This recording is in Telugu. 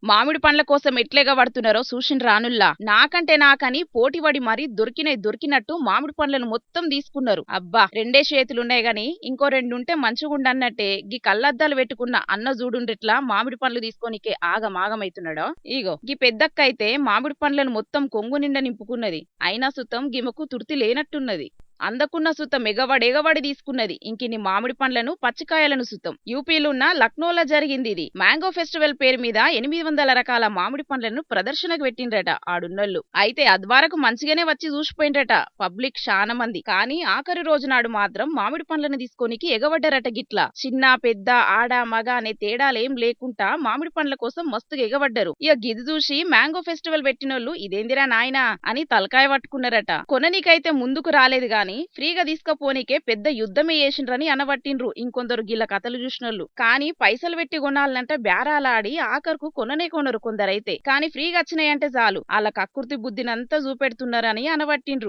మామిడి పండ్ల కోసం ఎట్లెగబడుతున్నారో చూసిండ్రా రానుల్లా. నాకంటే నాకని పోటీపడి మరీ దొరికినట్టు మామిడి పండ్లను మొత్తం తీసుకున్నారు. అబ్బా రెండే చేతులున్నాయి గాని ఇంకో రెండుంటే మంచిగుండన్నట్టే గీ కళ్ళద్దాలు పెట్టుకున్న అన్న చూడుండ్రిట్లా మామిడి పండ్లు తీసుకోనికే ఆగమాగమైతున్నాడో. ఇగో గీ పెద్దక్క అయితే మామిడి పండ్లను మొత్తం కొంగు నిండా నింపుకున్నది. అయినా సుతం గిమకు తుర్తి లేనట్టున్నది. అందకున్న సుతం ఎగబడి తీసుకున్నది. ఇంకిన్ని మామిడి పండ్లను పచ్చికాయలను సుతం. యూపీలున్న లక్నోలో జరిగింది ఇది. మ్యాంగో ఫెస్టివల్ పేరు మీద 800 రకాల మామిడి పండ్లను ప్రదర్శనకు పెట్టిండ్రట ఆడున్నోళ్ళు. అయితే అద్వారకు మంచిగానే వచ్చి చూసిపోయిండ్రట పబ్లిక్ చాలా మంది. కానీ ఆఖరి రోజు నాడు మాత్రం మామిడి పండ్లను తీసుకోనికి ఎగబడ్డారట గిట్లా. చిన్న పెద్ద ఆడ మగ అనే తేడాలేం లేకుండా మామిడి పండ్ల కోసం మస్తుగా ఎగబడ్డారు. ఇక గిది చూసి మ్యాంగో ఫెస్టివల్ పెట్టినోళ్ళు ఇదేందిరా నాయనా అని తలకాయ పట్టుకున్నారట. కొననీకైతే ముందుకు రాలేదు గాని ఫ్రీగా తీసుకపోనీకే పెద్ద యుద్ధమే చేసిండ్రని అనబట్టిండ్రు ఇంకొందరు గిల్ల కథలు చూసినోళ్ళు. కానీ పైసలు పెట్టి కొనాలంటే బేరాలాడి ఆఖరుకు కొననే కొనరు కొందరైతే. కానీ ఫ్రీగా వచ్చినాయంటే చాలు వాళ్ళ కక్కుర్తి బుద్ధినంతా చూపెడుతున్నారని అనబట్టిండ్రు.